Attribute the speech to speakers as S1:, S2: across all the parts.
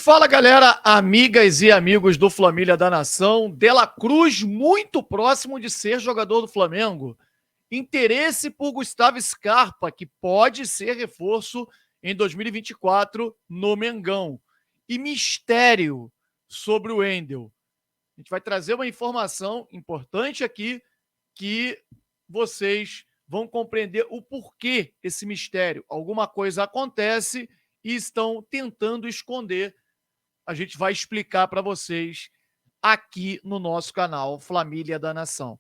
S1: Fala, galera, amigas e amigos do Flamília da Nação. De La Cruz muito próximo de ser jogador do Flamengo. Interesse por Gustavo Scarpa, que pode ser reforço em 2024 no Mengão. E mistério sobre o Wendel. A gente vai trazer uma informação importante aqui que vocês vão compreender o porquê esse mistério. Alguma coisa acontece e estão tentando esconder. A gente vai explicar para vocês aqui no nosso canal Flamília da Nação.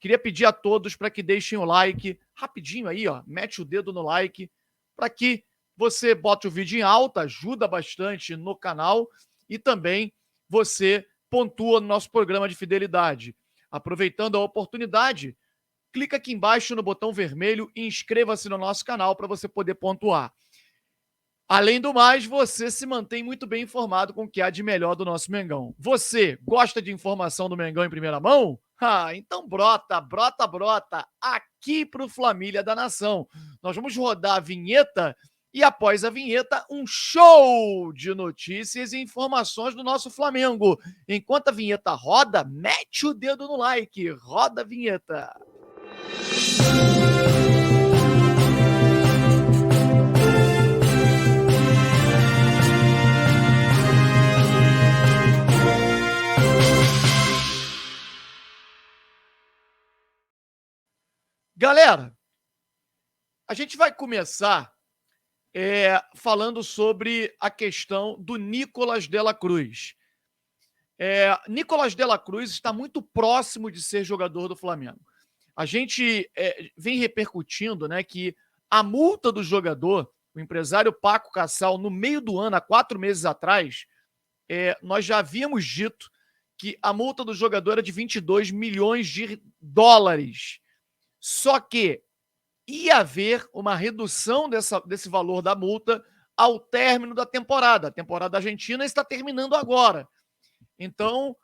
S1: Queria pedir a todos para que deixem o like rapidinho aí, ó, mete o dedo no like para que você bote o vídeo em alta, ajuda bastante no canal e também você pontua no nosso programa de fidelidade. Aproveitando a oportunidade, clica aqui embaixo no botão vermelho e inscreva-se no nosso canal para você poder pontuar. Além do mais, você se mantém muito bem informado com o que há de melhor do nosso Mengão. Você gosta de informação do Mengão em primeira mão? Então brota, brota, brota, aqui pro Flamília da Nação. Nós vamos rodar a vinheta e após a vinheta, um show de notícias e informações do nosso Flamengo. Enquanto a vinheta roda, mete o dedo no like, roda a vinheta. Galera, a gente vai começar falando sobre a questão do Nicolas de la Cruz. Nicolas de la Cruz está muito próximo de ser jogador do Flamengo. A gente vem repercutindo, né, que a multa do jogador, o empresário Paco Cassal, no meio do ano, há 4 meses atrás, nós já havíamos dito que a multa do jogador era de 22 milhões de dólares. Só que ia haver uma redução desse valor da multa ao término da temporada. A temporada argentina está terminando agora. Então,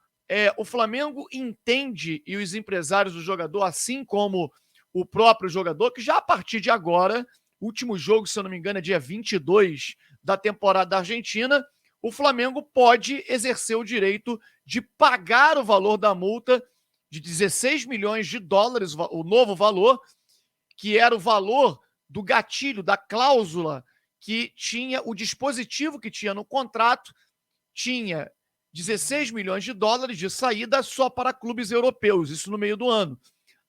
S1: o Flamengo entende, e os empresários do jogador, assim como o próprio jogador, que já a partir de agora, último jogo, se eu não me engano, é dia 22 da temporada da Argentina, o Flamengo pode exercer o direito de pagar o valor da multa de 16 milhões de dólares, o novo valor, que era o valor do gatilho, da cláusula que tinha, o dispositivo que tinha no contrato, tinha 16 milhões de dólares de saída só para clubes europeus, isso no meio do ano.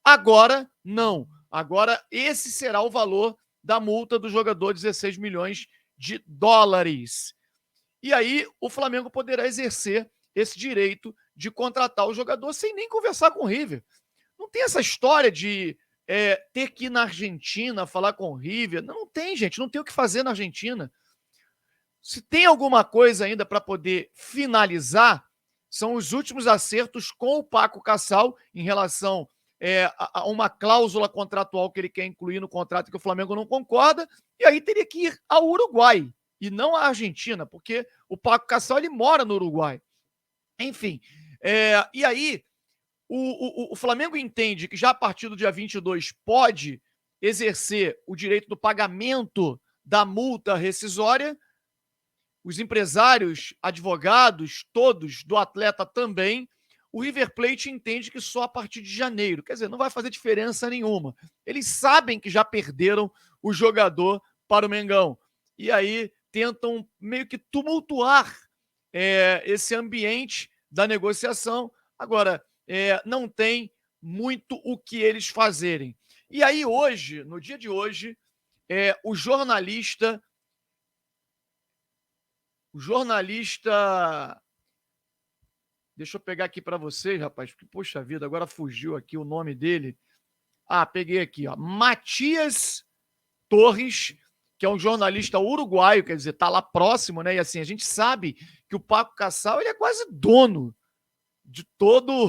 S1: Agora, não. Agora, esse será o valor da multa do jogador, 16 milhões de dólares. E aí, o Flamengo poderá exercer esse direito de contratar o jogador sem nem conversar com o River. Não tem essa história de ter que ir na Argentina falar com o River. Não tem, gente. Não tem o que fazer na Argentina. Se tem alguma coisa ainda para poder finalizar, são os últimos acertos com o Paco Cassal em relação a uma cláusula contratual que ele quer incluir no contrato que o Flamengo não concorda, e aí teria que ir ao Uruguai e não à Argentina, porque o Paco Cassal ele mora no Uruguai. Enfim, e aí o Flamengo entende que já a partir do dia 22 pode exercer o direito do pagamento da multa rescisória. Os empresários, advogados, todos do atleta também. O River Plate entende que só a partir de janeiro. Quer dizer, não vai fazer diferença nenhuma. Eles sabem que já perderam o jogador para o Mengão. E aí tentam meio que tumultuar esse ambiente da negociação. Agora, não tem muito o que eles fazerem. E aí hoje, no dia de hoje, o jornalista, deixa eu pegar aqui para vocês, rapaz, porque, poxa vida, agora fugiu aqui o nome dele. Peguei aqui, ó, Matias Torres, que é um jornalista uruguaio, quer dizer, tá lá próximo, né? E assim, a gente sabe que o Paco Cassal, ele é quase dono de todo...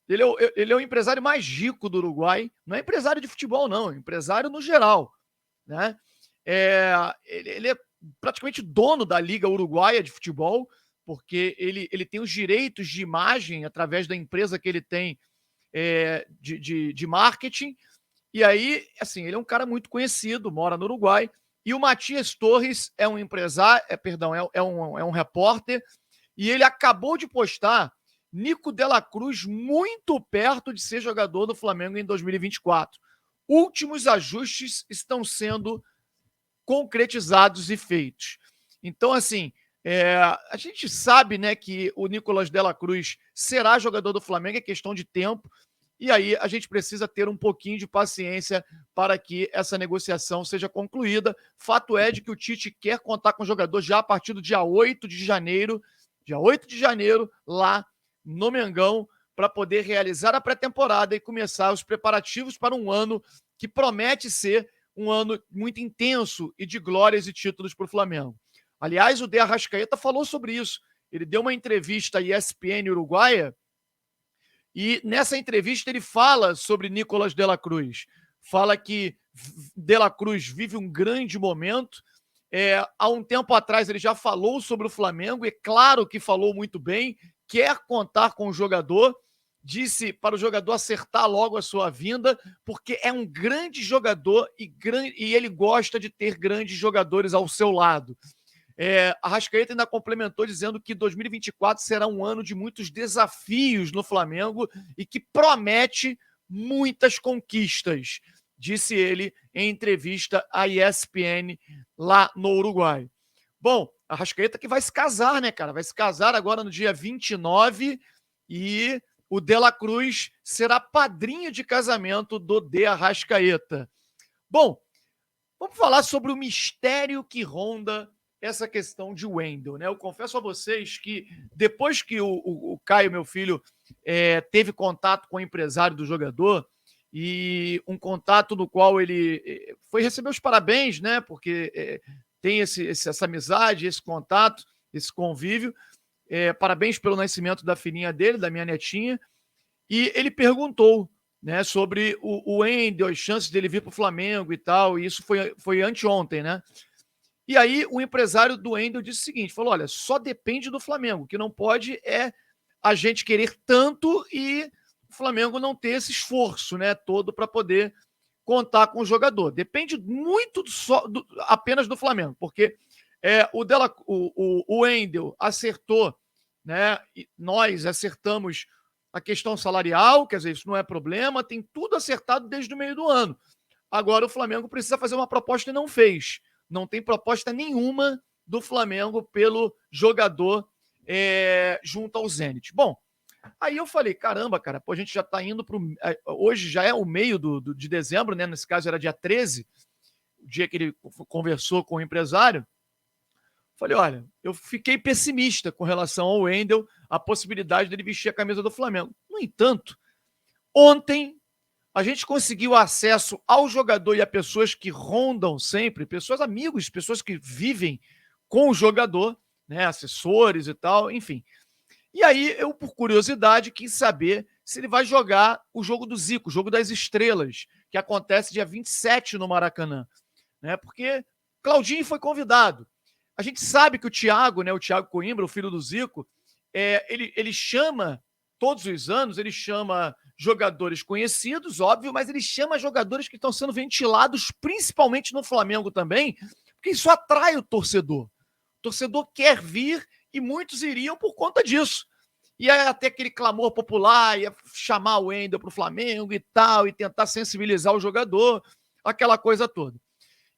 S1: Ele é o empresário mais rico do Uruguai. Não é empresário de futebol, não. É empresário no geral, né? Ele é praticamente dono da Liga Uruguaia de Futebol, porque ele tem os direitos de imagem através da empresa que ele tem de marketing. E aí, assim, ele é um cara muito conhecido, mora no Uruguai E o Matias Torres é um empresário, é um repórter, e ele acabou de postar Nico de la Cruz muito perto de ser jogador do Flamengo em 2024. Últimos ajustes estão sendo concretizados e feitos. Então, assim, a gente sabe, né, que o Nicolas de la Cruz será jogador do Flamengo, é questão de tempo, e aí a gente precisa ter um pouquinho de paciência para que essa negociação seja concluída. Fato é de que o Tite quer contar com o jogador já a partir do dia 8 de janeiro, lá no Mengão, para poder realizar a pré-temporada e começar os preparativos para um ano que promete ser um ano muito intenso e de glórias e títulos para o Flamengo. Aliás, o De Arrascaeta falou sobre isso. Ele deu uma entrevista à ESPN uruguaia e nessa entrevista ele fala sobre Nicolas de la Cruz. Fala que de la Cruz vive um grande momento. Há um tempo atrás ele já falou sobre o Flamengo, e claro que falou muito bem, quer contar com o jogador, disse para o jogador acertar logo a sua vinda, porque é um grande jogador e ele gosta de ter grandes jogadores ao seu lado. Arrascaeta ainda complementou dizendo que 2024 será um ano de muitos desafios no Flamengo e que promete muitas conquistas, disse ele em entrevista à ESPN lá no Uruguai. Bom, Arrascaeta que vai se casar, né, cara? Vai se casar agora no dia 29 e o De la Cruz será padrinho de casamento do De Arrascaeta. Bom, vamos falar sobre o mistério que ronda essa questão de Wendel, né? Eu confesso a vocês que depois que o Caio, meu filho, teve contato com o empresário do jogador, e um contato no qual ele foi receber os parabéns, né? Porque tem essa amizade, esse contato, esse convívio. Parabéns pelo nascimento da filhinha dele, da minha netinha. E ele perguntou, né, sobre o Wendel, as chances dele vir para o Flamengo e tal. E isso foi anteontem, né? E aí o empresário do Wendel disse o seguinte, falou, olha, só depende do Flamengo, o que não pode é a gente querer tanto e o Flamengo não ter esse esforço, né, todo para poder contar com o jogador. Depende muito apenas do Flamengo, porque o Wendel acertou, né, e nós acertamos a questão salarial, quer dizer, isso não é problema, tem tudo acertado desde o meio do ano. Agora o Flamengo precisa fazer uma proposta e não fez. Não tem proposta nenhuma do Flamengo pelo jogador junto ao Zenit. Bom, aí eu falei, caramba, cara, pô, a gente já está indo para hoje já é o meio de dezembro, né? Nesse caso era dia 13, o dia que ele conversou com o empresário. Falei, olha, eu fiquei pessimista com relação ao Wendel, a possibilidade dele vestir a camisa do Flamengo. No entanto, ontem a gente conseguiu acesso ao jogador e a pessoas que rondam sempre, pessoas amigos, pessoas que vivem com o jogador, né, assessores e tal, enfim. E aí eu, por curiosidade, quis saber se ele vai jogar o jogo do Zico, o jogo das estrelas, que acontece dia 27 no Maracanã, né? Porque Claudinho foi convidado. A gente sabe que o Thiago, né, o Thiago Coimbra, o filho do Zico, ele chama todos os anos, ele chama jogadores conhecidos, óbvio, mas ele chama jogadores que estão sendo ventilados, principalmente no Flamengo também, porque isso atrai o torcedor. O torcedor quer vir e muitos iriam por conta disso. E aí até aquele clamor popular, ia chamar o Wendel para o Flamengo e tal, e tentar sensibilizar o jogador, aquela coisa toda.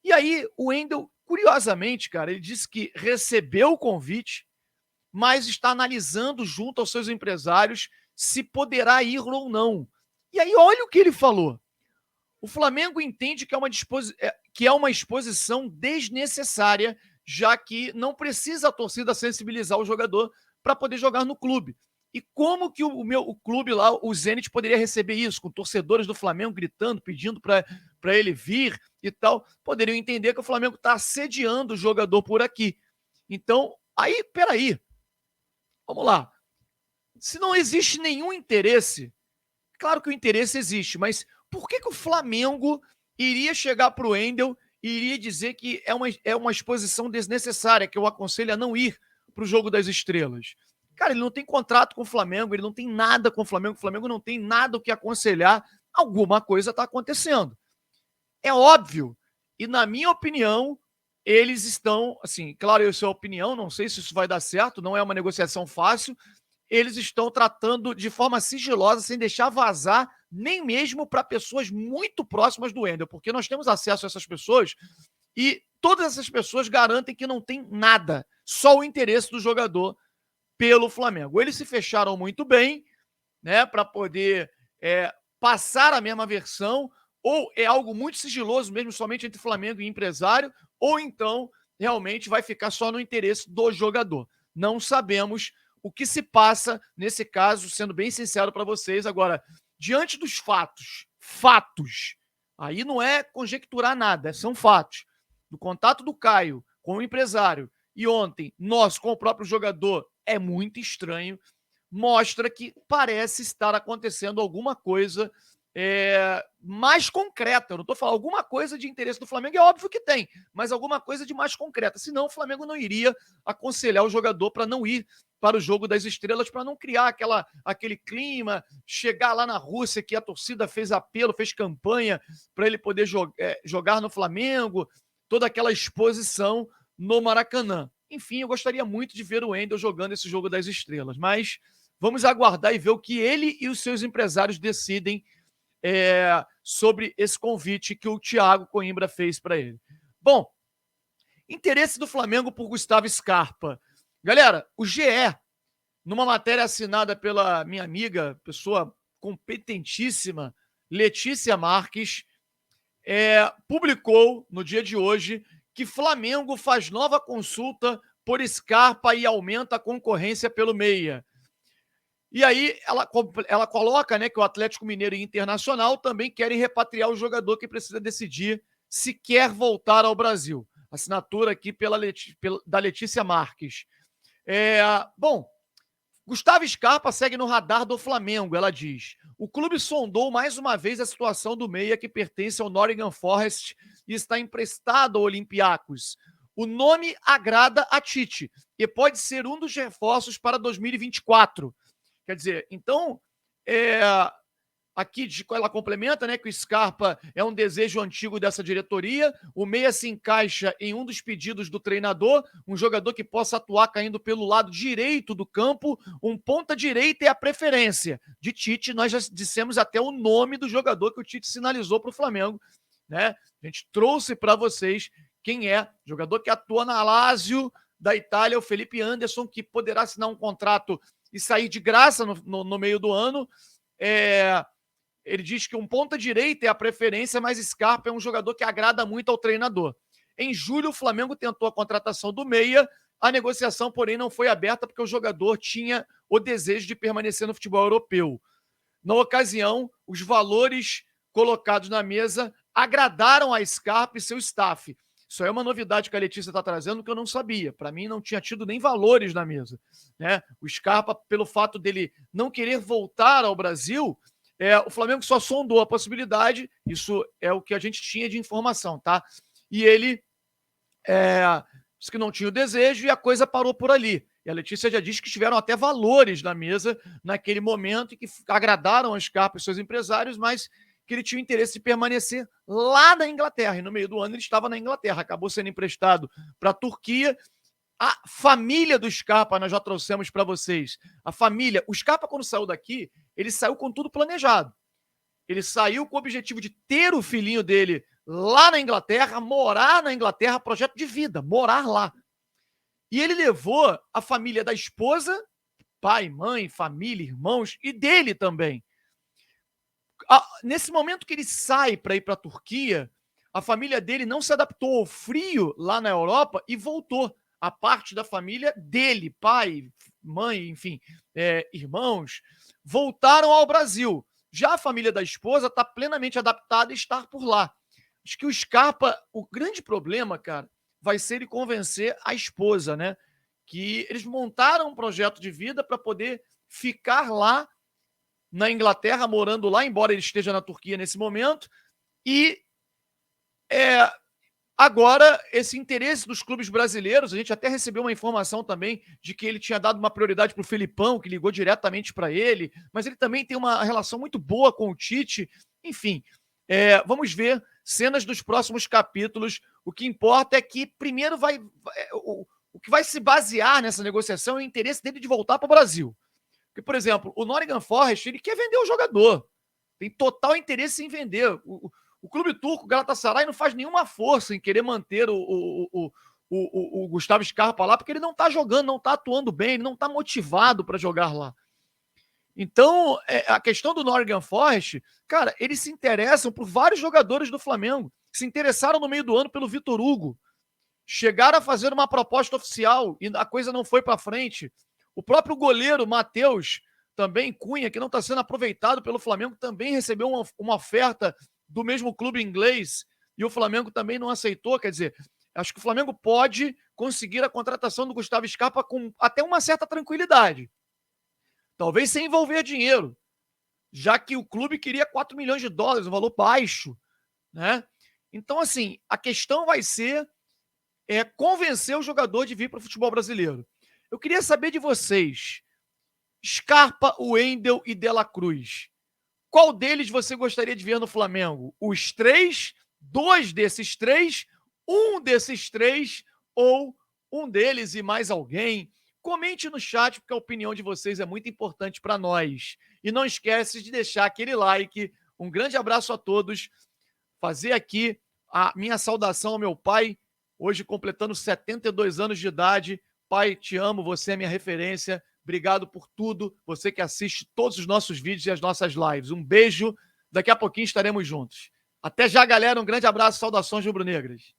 S1: E aí o Wendel, curiosamente, cara, ele disse que recebeu o convite, mas está analisando junto aos seus empresários se poderá ir ou não. E aí, olha o que ele falou. O Flamengo entende que é uma exposição desnecessária, já que não precisa a torcida sensibilizar o jogador para poder jogar no clube. E como que o clube lá, o Zenit, poderia receber isso? Com torcedores do Flamengo gritando, pedindo para ele vir e tal. Poderiam entender que o Flamengo está assediando o jogador por aqui. Então, aí, peraí. Vamos lá. Se não existe nenhum interesse, claro que o interesse existe, mas por que o Flamengo iria chegar para o Wendel e iria dizer que é uma exposição desnecessária, que eu aconselho a não ir para o Jogo das Estrelas? Cara, ele não tem contrato com o Flamengo, ele não tem nada com o Flamengo não tem nada o que aconselhar, alguma coisa está acontecendo. É óbvio, e na minha opinião, eles estão, assim, claro, isso é opinião, não sei se isso vai dar certo, não é uma negociação fácil, eles estão tratando de forma sigilosa, sem deixar vazar, nem mesmo para pessoas muito próximas do Wendel, porque nós temos acesso a essas pessoas e todas essas pessoas garantem que não tem nada, só o interesse do jogador pelo Flamengo. Eles se fecharam muito bem, né, para poder passar a mesma versão, ou é algo muito sigiloso mesmo, somente entre Flamengo e empresário, ou então realmente vai ficar só no interesse do jogador. Não sabemos o que se passa nesse caso, sendo bem sincero para vocês. Agora, diante dos fatos, aí não é conjecturar nada, são fatos. Do contato do Caio com o empresário e ontem nós com o próprio jogador, é muito estranho, mostra que parece estar acontecendo alguma coisa mais concreta. Eu não estou falando alguma coisa de interesse do Flamengo, é óbvio que tem, mas alguma coisa de mais concreta. Senão o Flamengo não iria aconselhar o jogador para não ir para o jogo das estrelas, para não criar aquele clima, chegar lá na Rússia que a torcida fez apelo, fez campanha para ele poder jogar no Flamengo, toda aquela exposição no Maracanã. Enfim, eu gostaria muito de ver o Wendel jogando esse jogo das estrelas, mas vamos aguardar e ver o que ele e os seus empresários decidem sobre esse convite que o Thiago Coimbra fez para ele. Bom, interesse do Flamengo por Gustavo Scarpa. Galera, o GE, numa matéria assinada pela minha amiga, pessoa competentíssima, Letícia Marques, publicou no dia de hoje que Flamengo faz nova consulta por Scarpa e aumenta a concorrência pelo meia. E aí ela coloca, né, que o Atlético Mineiro e Internacional também querem repatriar o jogador que precisa decidir se quer voltar ao Brasil. Assinatura aqui da Letícia Marques. Bom, Gustavo Scarpa segue no radar do Flamengo, ela diz. O clube sondou mais uma vez a situação do meia que pertence ao Nottingham Forest e está emprestado ao Olympiacos. O nome agrada a Tite e pode ser um dos reforços para 2024. Quer dizer, então, aqui ela complementa, né, que o Scarpa é um desejo antigo dessa diretoria, o meia se encaixa em um dos pedidos do treinador, um jogador que possa atuar caindo pelo lado direito do campo, um ponta direita é a preferência. De Tite, nós já dissemos até o nome do jogador que o Tite sinalizou para o Flamengo, né? A gente trouxe para vocês quem é, jogador que atua na Lazio da Itália, o Felipe Anderson, que poderá assinar um contrato e sair de graça no meio do ano. Ele diz que um ponta direita é a preferência, mas Scarpa é um jogador que agrada muito ao treinador. Em julho, o Flamengo tentou a contratação do meia, a negociação, porém, não foi aberta porque o jogador tinha o desejo de permanecer no futebol europeu. Na ocasião, os valores colocados na mesa agradaram a Scarpa e seu staff. Isso é uma novidade que a Letícia está trazendo que eu não sabia. Para mim, não tinha tido nem valores na mesa, né? O Scarpa, pelo fato dele não querer voltar ao Brasil, o Flamengo só sondou a possibilidade, isso é o que a gente tinha de informação, tá? E ele disse que não tinha o desejo e a coisa parou por ali. E a Letícia já disse que tiveram até valores na mesa naquele momento e que agradaram ao Scarpa e seus empresários, mas que ele tinha o interesse de permanecer lá na Inglaterra. E no meio do ano ele estava na Inglaterra, acabou sendo emprestado para a Turquia. A família do Scarpa, nós já trouxemos para vocês. A família, o Scarpa, quando saiu daqui, ele saiu com tudo planejado. Ele saiu com o objetivo de ter o filhinho dele lá na Inglaterra, morar na Inglaterra, projeto de vida, morar lá. E ele levou a família da esposa, pai, mãe, família, irmãos, e dele também. Nesse momento que ele sai para ir para a Turquia, a família dele não se adaptou ao frio lá na Europa e voltou. A parte da família dele, pai, mãe, enfim, irmãos, voltaram ao Brasil. Já a família da esposa está plenamente adaptada a estar por lá. Acho que o Scarpa, o grande problema, cara, vai ser ele convencer a esposa, né? Que eles montaram um projeto de vida para poder ficar lá na Inglaterra, morando lá, embora ele esteja na Turquia nesse momento, e agora esse interesse dos clubes brasileiros, a gente até recebeu uma informação também de que ele tinha dado uma prioridade para o Felipão, que ligou diretamente para ele, mas ele também tem uma relação muito boa com o Tite, enfim, vamos ver cenas dos próximos capítulos. O que importa é que primeiro o que vai se basear nessa negociação é o interesse dele de voltar para o Brasil. Porque, por exemplo, o Nottingham Forest, ele quer vender o jogador. Tem total interesse em vender. O clube turco, o Galatasaray, não faz nenhuma força em querer manter o Gustavo Scarpa lá, porque ele não está jogando, não está atuando bem, ele não está motivado para jogar lá. Então, a questão do Nottingham Forest, cara, eles se interessam por vários jogadores do Flamengo. Se interessaram no meio do ano pelo Vitor Hugo. Chegaram a fazer uma proposta oficial e a coisa não foi para frente. O próprio goleiro, Matheus, também Cunha, que não está sendo aproveitado pelo Flamengo, também recebeu uma oferta do mesmo clube inglês e o Flamengo também não aceitou. Quer dizer, acho que o Flamengo pode conseguir a contratação do Gustavo Scarpa com até uma certa tranquilidade. Talvez sem envolver dinheiro, já que o clube queria 4 milhões de dólares, um valor baixo, né? Então, assim, a questão vai ser convencer o jogador de vir para o futebol brasileiro. Eu queria saber de vocês, Scarpa, Wendel e De La Cruz, qual deles você gostaria de ver no Flamengo? Os três, dois desses três, um desses três ou um deles e mais alguém? Comente no chat, porque a opinião de vocês é muito importante para nós. E não esquece de deixar aquele like. Um grande abraço a todos. Fazer aqui a minha saudação ao meu pai, hoje completando 72 anos de idade. Pai, te amo, você é minha referência. Obrigado por tudo. Você que assiste todos os nossos vídeos e as nossas lives. Um beijo. Daqui a pouquinho estaremos juntos. Até já, galera. Um grande abraço. Saudações rubro-negras.